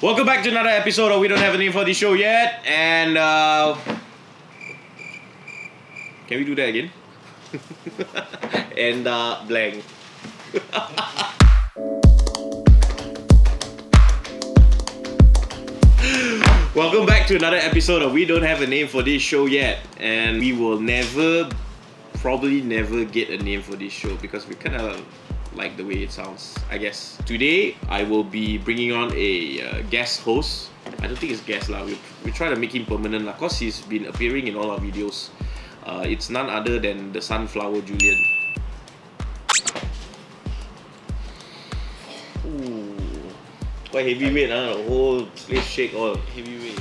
Welcome back to another episode of We Don't Have a Name for This Show Yet. And can we do that again? And blank. Welcome back to another episode of We Don't Have a Name for This Show Yet. And we will probably never get a name for this show because we kind of like the way it sounds, I guess. Today, I will be bringing on a guest host. I don't think it's guest lah. We try to make him permanent lah, cause he's been appearing in all our videos. It's none other than the sunflower Julian. Ooh, quite heavyweight, huh? The whole place shake all. Heavyweight.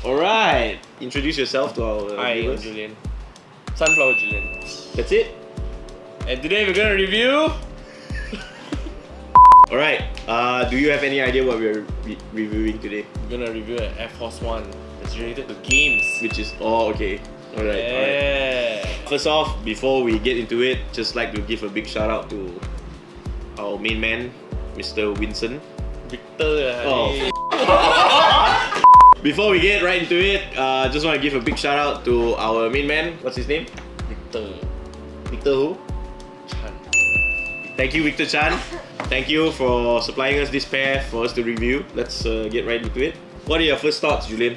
Alright, introduce yourself to our viewers. I'm Julian. Sunflower Julian. That's it? And today we're gonna review. Alright, do you have any idea what we're reviewing today? We're gonna review an Air Force One that's related to games. Which is, oh, okay. Alright, yeah. Alright. First off, before we get into it, just like to give a big shout out to our main man, Mr. Winston. Victor. Oh. Before we get right into it, just want to give a big shout out to our main man. What's his name? Victor. Victor who? Chan. Thank you, Victor Chan. Thank you for supplying us this pair for us to review. Let's get right into it. What are your first thoughts, Julian?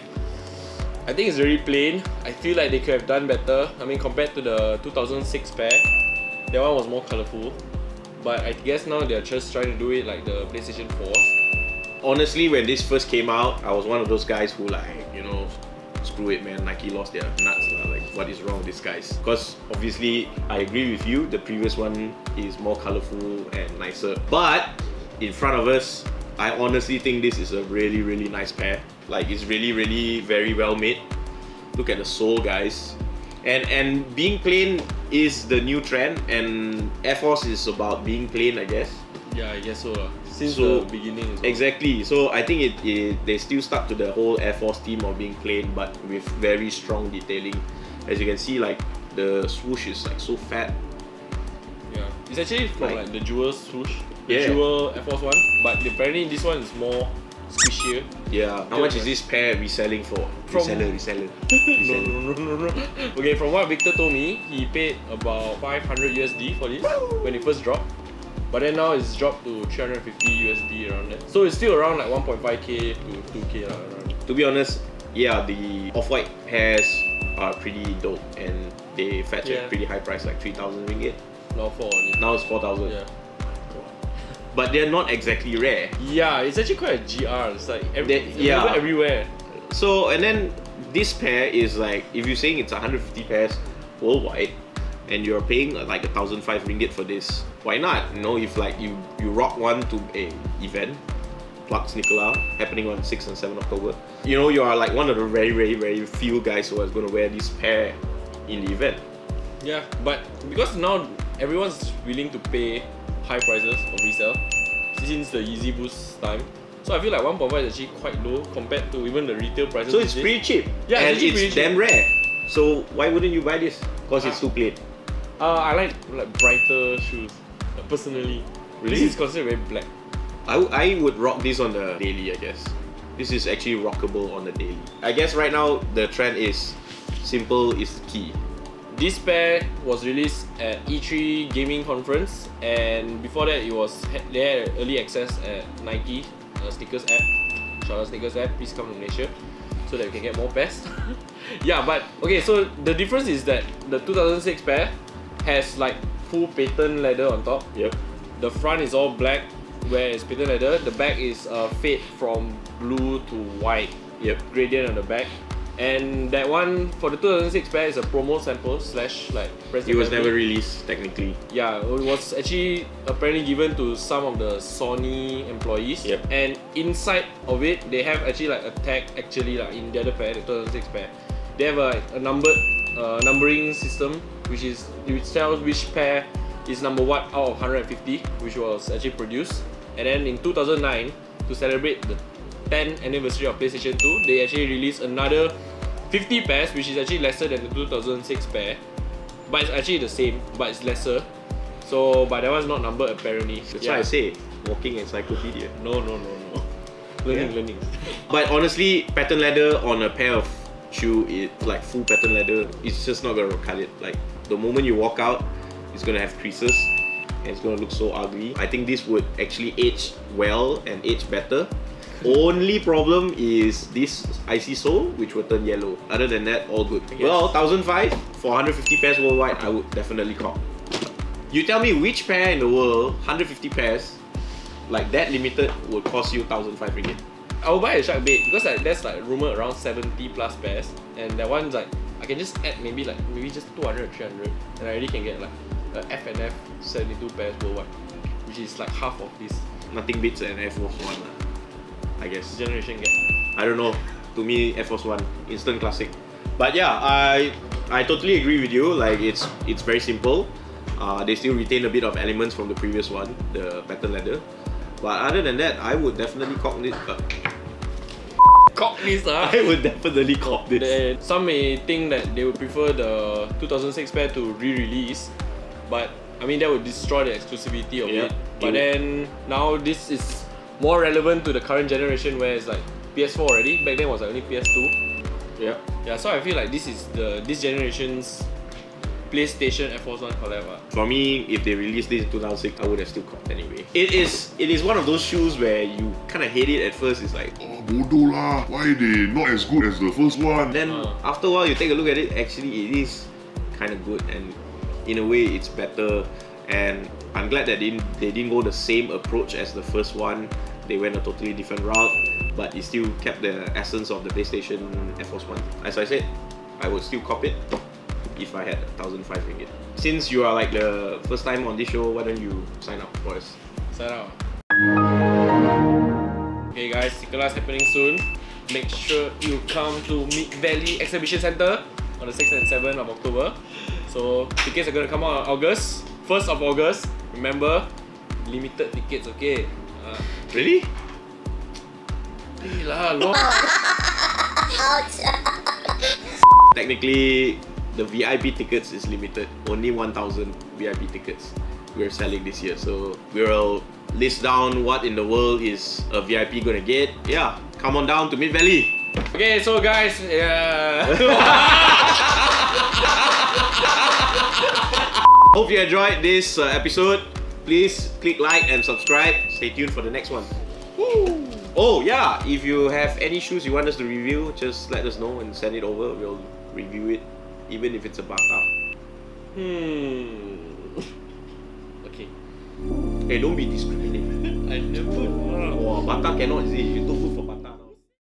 I think it's very plain. I feel like they could have done better. I mean, compared to the 2006 pair, that one was more colorful. But I guess now they're just trying to do it like the PlayStation 4. Honestly, when this first came out, I was one of those guys who screw it, man. Nike lost their nuts. Like, what is wrong with these guys? Because obviously, I agree with you. The previous one is more colorful and nicer. But in front of us, I honestly think this is a really, really nice pair. Like, it's really, really very well made. Look at the sole, guys. And being plain is the new trend, and Air Force is about being plain, I guess. Yeah, I guess so. Since the beginning as well. Exactly. So I think they still stuck to the whole Air Force theme of being plain, but with very strong detailing. As you can see, like the swoosh is like so fat. Yeah, it's actually from like the Jewel swoosh, the Jewel Air Force One, but apparently this one is more squishier. Yeah. How much is this pair reselling for? Reseller. No. Okay, from what Victor told me, he paid about 500 USD for this when it first dropped. But then now it's dropped to 350 USD around there. So it's still around like 1.5k to 2k around. To be honest, yeah, the off-white pairs are pretty dope and they fetch a pretty high price, like 3,000 ringgit. Now it's 4,000. Yeah. But they're not exactly rare. Yeah, it's actually quite a GR. It's like everywhere. So, and then this pair is like, if you're saying it's 150 pairs worldwide, and you're paying like 1,005 ringgit for this, why not? You know, if like you rock one to a event, Plux Nicola, happening on 6 and 7 October, you know, you are like one of the very, very, very few guys who is going to wear this pair in the event. Yeah, but because now everyone's willing to pay high prices of resale since the Yeezy Boost time, so I feel like 1.5 is actually quite low compared to even the retail prices. So it's pretty cheap. Yeah, and it's damn cheap. rare. So why wouldn't you buy this? Because it's too plain. I like brighter shoes, personally. Really? This is considered very black. I would rock this on the daily, I guess. This is actually rockable on the daily. I guess right now the trend is simple is key. This pair was released at E3 gaming conference, and before that they had early access at Nike sneakers app. Shout out sneakers app, please come to Malaysia so that we can get more pairs. Yeah, but okay, so the difference is that the 2006 pair has like full patent leather on top. Yep. The front is all black, where it's patent leather. The back is fade from blue to white. Yep. Gradient on the back. And that one for the 2006 pair is a promo sample slash like it was never released technically. Yeah, it was actually apparently given to some of the Sony employees. Yep. And inside of it, they have actually like a tag actually like in the other pair, the 2006 pair. They have a numbering system which tells which pair is number what out of 150, which was actually produced. And then in 2009, to celebrate the 10th anniversary of PlayStation 2, they actually released another 50 pairs, which is actually lesser than the 2006 pair, but it's actually the same, but it's lesser. So, but that one's not numbered apparently. That's why I say walking encyclopedia. No. Learning. But honestly, pattern leather on a pair of shoe, it's like full pattern leather, it's just not gonna cut it. Like the moment you walk out, it's gonna have creases and it's gonna look so ugly. I think this would actually age well and age better. Only problem is this icy sole, which will turn yellow. Other than that, all good. Well, 1,500 for 150 pairs worldwide, I would definitely cop. You tell me which pair in the world, 150 pairs, like that limited, would cost you 1,500 ringgit. I will buy a shark bait because like there's like rumor around 70 plus pairs, and that one's like I can just add maybe just 200 or 300, and I already can get like a F&F 72 pairs worldwide, which is like half of this. Nothing beats an Air Force One, I guess. Generation gap. I don't know. To me, Air Force One, instant classic. But yeah, I totally agree with you. Like it's very simple. They still retain a bit of elements from the previous one, the pattern leather. But other than that, I would definitely cop this. I would definitely cop this. Some may think that they would prefer the 2006 pair to re-release, but I mean that would destroy the exclusivity of it. But then now this is more relevant to the current generation where it's like PS4 already. Back then it was like only PS2. Yeah. So I feel like this is this generation's PlayStation Air Force One collab. For me, if they released this in 2006, I would have still copped anyway. It is one of those shoes where you kind of hate it at first. It's like, oh, bodoh lah, why they not as good as the first one? Then after a while, you take a look at it, actually it is kind of good, and in a way it's better. And I'm glad that they didn't go the same approach as the first one. They went a totally different route, but it still kept the essence of the PlayStation Air Force One. As I said, I would still cop it if I had 1,500 ringgit. Since you are like the first time on this show, why don't you sign up for us? Sign up. Okay guys, Sikala's happening soon. Make sure you come to Mid Valley Exhibition Centre on the 6th and 7th of October. So tickets are going to come out on August, 1st of August. Remember, limited tickets, okay? Really? Technically, the VIP tickets is limited. Only 1,000 VIP tickets we're selling this year. So we'll list down what in the world is a VIP gonna get. Yeah, come on down to Mid Valley. Okay, so guys, hope you enjoyed this episode. Please click like and subscribe. Stay tuned for the next one. Woo! Oh yeah, if you have any shoes you want us to review, just let us know and send it over. We'll review it, even if it's a bata. Okay. Hey, don't be discriminating. I never. Wow, bata cannot, is it? You took